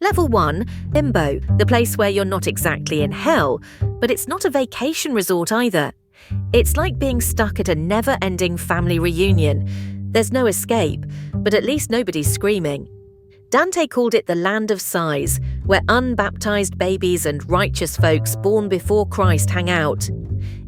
Level 1, Limbo, the place where you're not exactly in hell, but it's not a vacation resort either. It's like being stuck at a never-ending family reunion. There's no escape, but at least nobody's screaming. Dante called it the land of sighs, where unbaptized babies and righteous folks born before Christ hang out.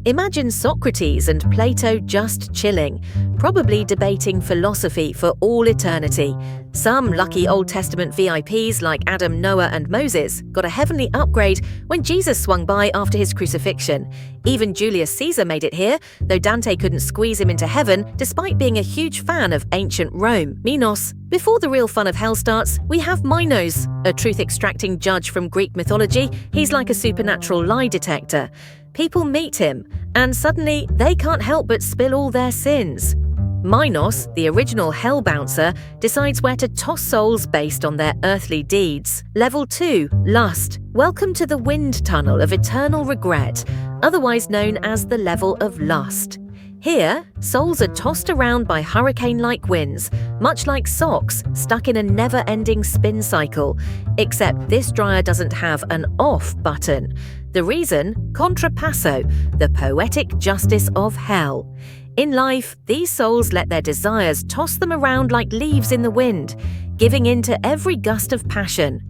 Imagine Socrates and Plato just chilling, probably debating philosophy for all eternity. Some lucky Old Testament VIPs like Adam, Noah, and Moses got a heavenly upgrade when Jesus swung by after his crucifixion. Even Julius Caesar made it here, though Dante couldn't squeeze him into heaven despite being a huge fan of ancient Rome. Minos. Before the real fun of hell starts, we have Minos, a truth-extracting judge from Greek mythology. He's like a supernatural lie detector. People meet him, and suddenly they can't help but spill all their sins. Minos, the original hell bouncer, decides where to toss souls based on their earthly deeds. Level 2, Lust. Welcome to the wind tunnel of eternal regret, otherwise known as the level of lust. Here, souls are tossed around by hurricane-like winds, much like socks stuck in a never-ending spin cycle, except this dryer doesn't have an off button. The reason? Contrapasso, the poetic justice of hell. In life, these souls let their desires toss them around like leaves in the wind, giving in to every gust of passion.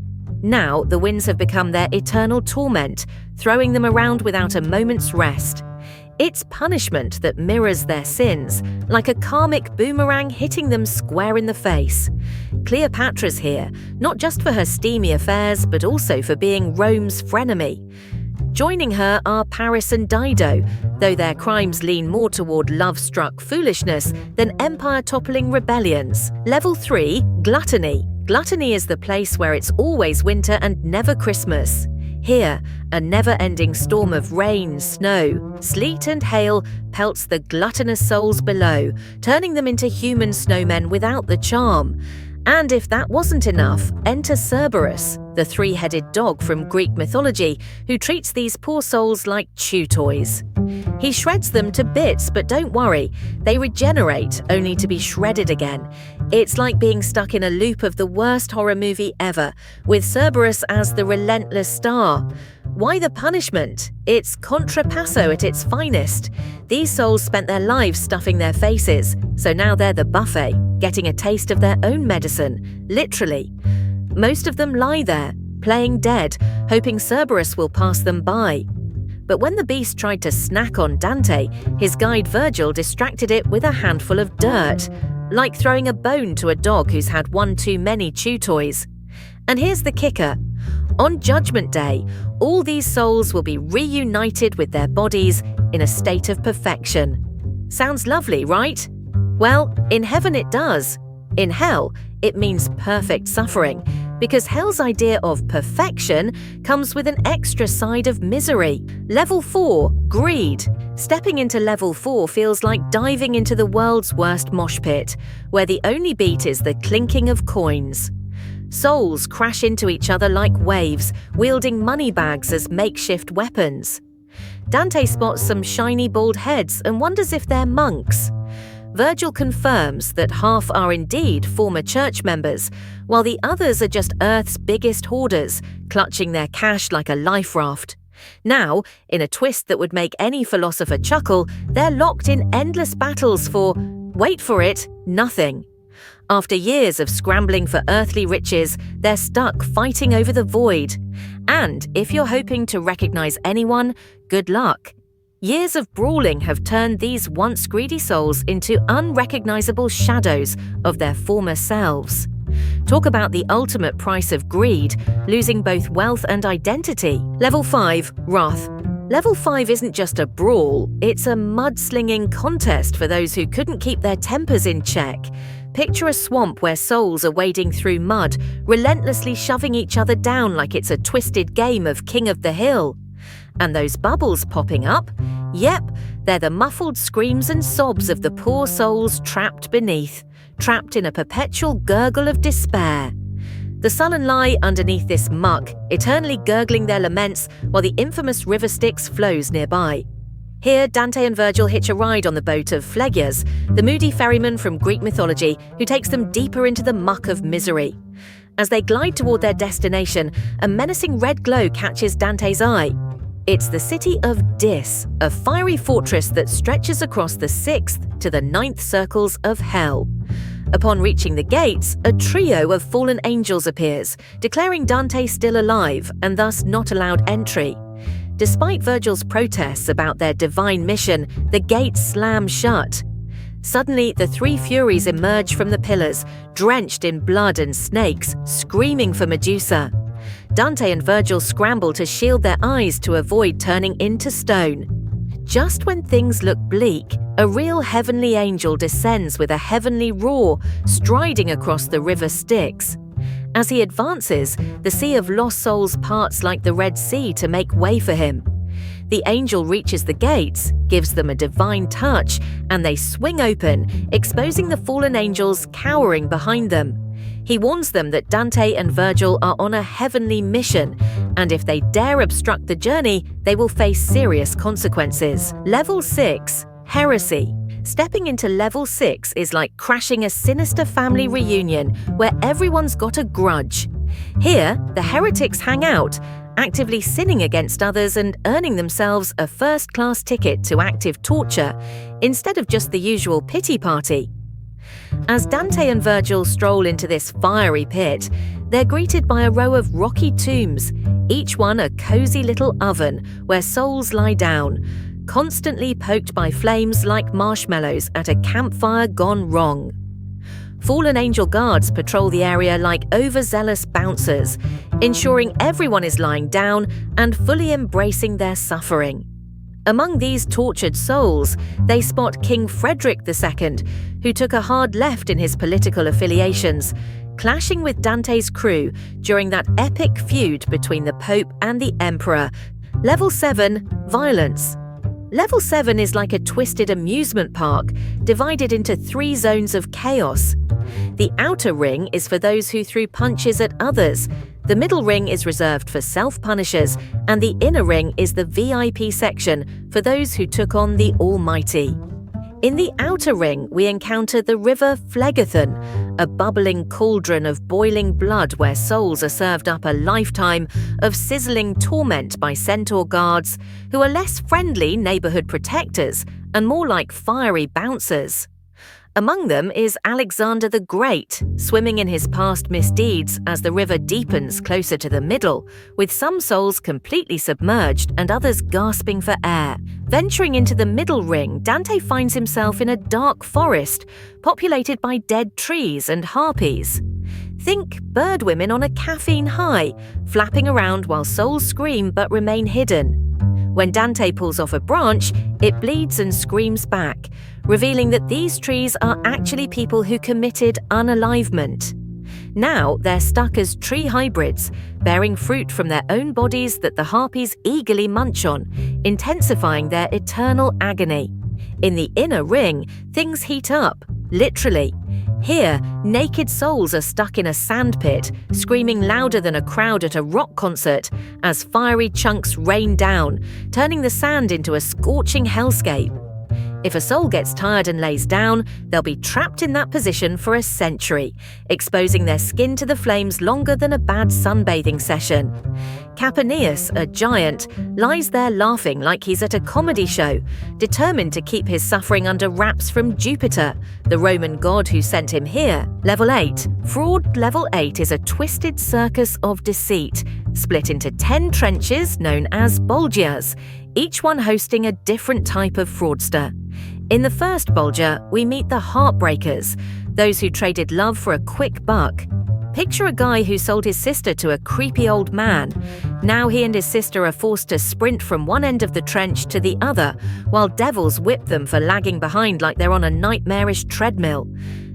Now, the winds have become their eternal torment, throwing them around without a moment's rest. It's punishment that mirrors their sins, like a karmic boomerang hitting them square in the face. Cleopatra's here, not just for her steamy affairs, but also for being Rome's frenemy. Joining her are Paris and Dido, though their crimes lean more toward love-struck foolishness than empire-toppling rebellions. Level 3, Gluttony. Gluttony is the place where it's always winter and never Christmas. Here, a never-ending storm of rain, snow, sleet and hail pelts the gluttonous souls below, turning them into human snowmen without the charm. And if that wasn't enough, enter Cerberus, the three-headed dog from Greek mythology, who treats these poor souls like chew toys. He shreds them to bits, but don't worry, they regenerate only to be shredded again. It's like being stuck in a loop of the worst horror movie ever, with Cerberus as the relentless star. Why the punishment? It's contrapasso at its finest. These souls spent their lives stuffing their faces, so now they're the buffet, getting a taste of their own medicine, literally. Most of them lie there, playing dead, hoping Cerberus will pass them by. But when the beast tried to snack on Dante, his guide Virgil distracted it with a handful of dirt, like throwing a bone to a dog who's had one too many chew toys. And here's the kicker. On Judgment Day, all these souls will be reunited with their bodies in a state of perfection. Sounds lovely, right? Well, in heaven it does. In hell, it means perfect suffering, because hell's idea of perfection comes with an extra side of misery. Level 4, Greed. Stepping into Level 4 feels like diving into the world's worst mosh pit, where the only beat is the clinking of coins. Souls crash into each other like waves, wielding money bags as makeshift weapons. Dante spots some shiny bald heads and wonders if they're monks. Virgil confirms that half are indeed former church members, while the others are just Earth's biggest hoarders, clutching their cash like a life raft. Now, in a twist that would make any philosopher chuckle, they're locked in endless battles for, wait for it, nothing. After years of scrambling for earthly riches, they're stuck fighting over the void. And if you're hoping to recognize anyone, good luck. Years of brawling have turned these once greedy souls into unrecognizable shadows of their former selves. Talk about the ultimate price of greed, losing both wealth and identity. Level 5, Wrath. Level 5 isn't just a brawl, it's a mudslinging contest for those who couldn't keep their tempers in check. Picture a swamp where souls are wading through mud, relentlessly shoving each other down like it's a twisted game of King of the Hill. And those bubbles popping up? Yep, they're the muffled screams and sobs of the poor souls trapped beneath, trapped in a perpetual gurgle of despair. The sullen lie underneath this muck, eternally gurgling their laments while the infamous river Styx flows nearby. Here, Dante and Virgil hitch a ride on the boat of Phlegias, the moody ferryman from Greek mythology who takes them deeper into the muck of misery. As they glide toward their destination, a menacing red glow catches Dante's eye. It's the city of Dis, a fiery fortress that stretches across the 6th to the 9th circles of hell. Upon reaching the gates, a trio of fallen angels appears, declaring Dante still alive and thus not allowed entry. Despite Virgil's protests about their divine mission, the gates slam shut. Suddenly, the three Furies emerge from the pillars, drenched in blood and snakes, screaming for Medusa. Dante and Virgil scramble to shield their eyes to avoid turning into stone. Just when things look bleak, a real heavenly angel descends with a heavenly roar, striding across the river Styx. As he advances, the sea of lost souls parts like the Red Sea to make way for him. The angel reaches the gates, gives them a divine touch, and they swing open, exposing the fallen angels cowering behind them. He warns them that Dante and Virgil are on a heavenly mission, and if they dare obstruct the journey, they will face serious consequences. Level 6. Heresy. Stepping into Level 6 is like crashing a sinister family reunion where everyone's got a grudge. Here, the heretics hang out, actively sinning against others and earning themselves a first-class ticket to active torture, instead of just the usual pity party. As Dante and Virgil stroll into this fiery pit, they're greeted by a row of rocky tombs, each one a cozy little oven where souls lie down, constantly poked by flames like marshmallows at a campfire gone wrong. Fallen angel guards patrol the area like overzealous bouncers, ensuring everyone is lying down and fully embracing their suffering. Among these tortured souls, they spot King Frederick II, who took a hard left in his political affiliations, clashing with Dante's crew during that epic feud between the Pope and the Emperor. Level 7. Violence. Level 7 is like a twisted amusement park, divided into 3 zones of chaos. The outer ring is for those who threw punches at others, the middle ring is reserved for self-punishers, and the inner ring is the VIP section for those who took on the Almighty. In the outer ring, we encounter the river Phlegethon, a bubbling cauldron of boiling blood where souls are served up a lifetime of sizzling torment by centaur guards, who are less friendly neighborhood protectors and more like fiery bouncers. Among them is Alexander the Great, swimming in his past misdeeds as the river deepens closer to the middle, with some souls completely submerged and others gasping for air. Venturing into the middle ring, Dante finds himself in a dark forest, populated by dead trees and harpies. Think bird women on a caffeine high, flapping around while souls scream but remain hidden. When Dante pulls off a branch, it bleeds and screams back, revealing that these trees are actually people who committed unalivement. Now they're stuck as tree hybrids, bearing fruit from their own bodies that the harpies eagerly munch on, intensifying their eternal agony. In the inner ring, things heat up, literally. Here, naked souls are stuck in a sandpit, screaming louder than a crowd at a rock concert as fiery chunks rain down, turning the sand into a scorching hellscape. If a soul gets tired and lays down, they'll be trapped in that position for a century, exposing their skin to the flames longer than a bad sunbathing session. Capaneus, a giant, lies there laughing like he's at a comedy show, determined to keep his suffering under wraps from Jupiter, the Roman god who sent him here. Level 8. Fraud Level 8 is a twisted circus of deceit, split into 10 trenches known as Bolgias, each one hosting a different type of fraudster. In the first Bolgia, we meet the Heartbreakers, those who traded love for a quick buck. Picture a guy who sold his sister to a creepy old man. Now he and his sister are forced to sprint from one end of the trench to the other, while devils whip them for lagging behind like they're on a nightmarish treadmill.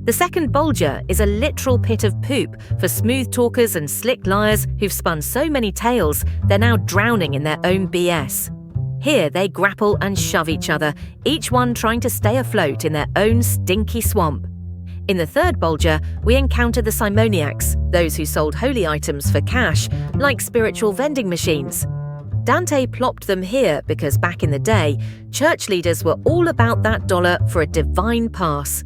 The second Bolgia is a literal pit of poop for smooth talkers and slick liars who've spun so many tales they're now drowning in their own BS. Here they grapple and shove each other, each one trying to stay afloat in their own stinky swamp. In the third Bolgia, we encounter the Simoniacs, those who sold holy items for cash, like spiritual vending machines. Dante plopped them here because back in the day, church leaders were all about that dollar for a divine pass.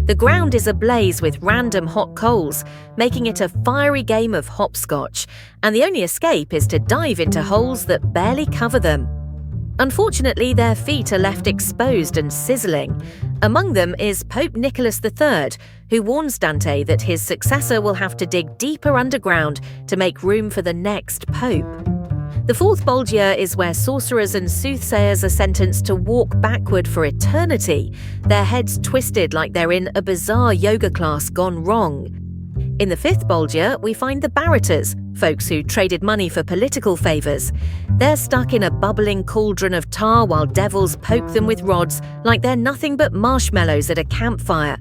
The ground is ablaze with random hot coals, making it a fiery game of hopscotch, and the only escape is to dive into holes that barely cover them. Unfortunately, their feet are left exposed and sizzling. Among them is Pope Nicholas III, who warns Dante that his successor will have to dig deeper underground to make room for the next pope. The fourth Bolgia is where sorcerers and soothsayers are sentenced to walk backward for eternity, their heads twisted like they're in a bizarre yoga class gone wrong. In the fifth Bolgia, we find the Barrators, folks who traded money for political favours. They're stuck in a bubbling cauldron of tar while devils poke them with rods like they're nothing but marshmallows at a campfire.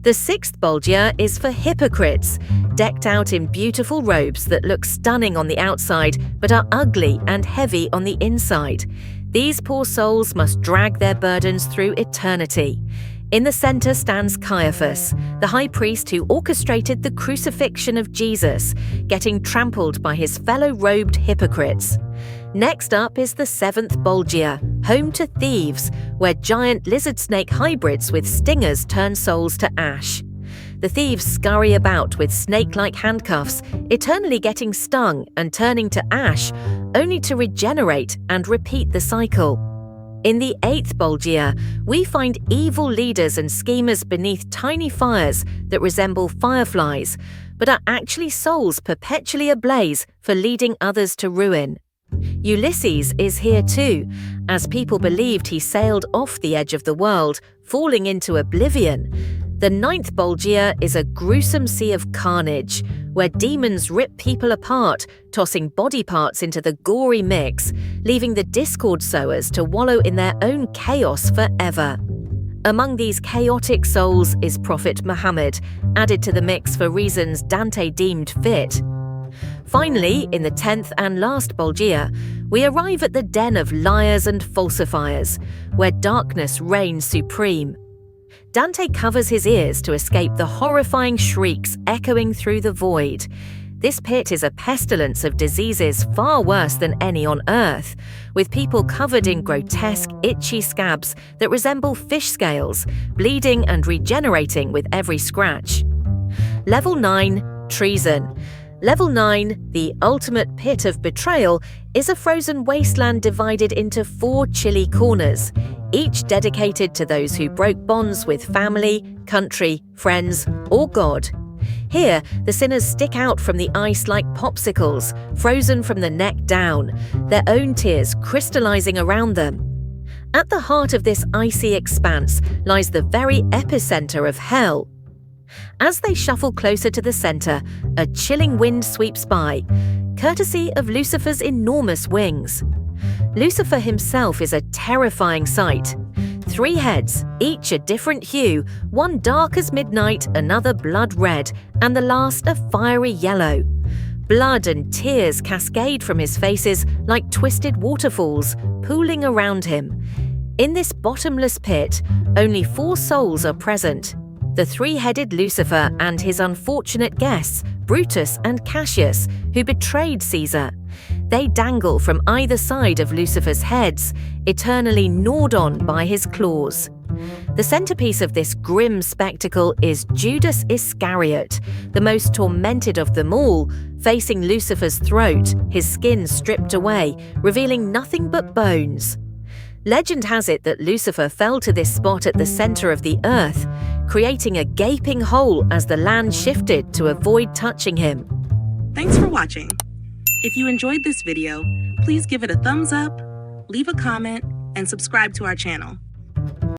The sixth Bolgia is for hypocrites, decked out in beautiful robes that look stunning on the outside but are ugly and heavy on the inside. These poor souls must drag their burdens through eternity. In the center stands Caiaphas, the high priest who orchestrated the crucifixion of Jesus, getting trampled by his fellow robed hypocrites. Next up is the seventh Bolgia, home to thieves, where giant lizard snake hybrids with stingers turn souls to ash. The thieves scurry about with snake-like handcuffs, eternally getting stung and turning to ash, only to regenerate and repeat the cycle. In the eighth Bolgia, we find evil leaders and schemers beneath tiny fires that resemble fireflies, but are actually souls perpetually ablaze for leading others to ruin. Ulysses is here too, as people believed he sailed off the edge of the world, falling into oblivion. The ninth Bolgia is a gruesome sea of carnage, where demons rip people apart, tossing body parts into the gory mix, leaving the discord sowers to wallow in their own chaos forever. Among these chaotic souls is Prophet Muhammad, added to the mix for reasons Dante deemed fit. Finally, in the 10th and last Bolgia, we arrive at the den of liars and falsifiers, where darkness reigns supreme. Dante covers his ears to escape the horrifying shrieks echoing through the void. This pit is a pestilence of diseases far worse than any on Earth, with people covered in grotesque, itchy scabs that resemble fish scales, bleeding and regenerating with every scratch. Level 9, Treason. Level 9, the ultimate pit of betrayal, is a frozen wasteland divided into 4 chilly corners, each dedicated to those who broke bonds with family, country, friends, or God. Here, the sinners stick out from the ice like popsicles, frozen from the neck down, their own tears crystallizing around them. At the heart of this icy expanse lies the very epicenter of hell. As they shuffle closer to the center, a chilling wind sweeps by, courtesy of Lucifer's enormous wings. Lucifer himself is a terrifying sight. 3 heads, each a different hue, one dark as midnight, another blood red, and the last a fiery yellow. Blood and tears cascade from his faces like twisted waterfalls, pooling around him. In this bottomless pit, only 4 souls are present. The 3-headed Lucifer and his unfortunate guests, Brutus and Cassius, who betrayed Caesar. They dangle from either side of Lucifer's heads, eternally gnawed on by his claws. The centerpiece of this grim spectacle is Judas Iscariot, the most tormented of them all, facing Lucifer's throat, his skin stripped away, revealing nothing but bones. Legend has it that Lucifer fell to this spot at the center of the earth, creating a gaping hole as the land shifted to avoid touching him. Thanks for watching. If you enjoyed this video, please give it a thumbs up, leave a comment, and subscribe to our channel.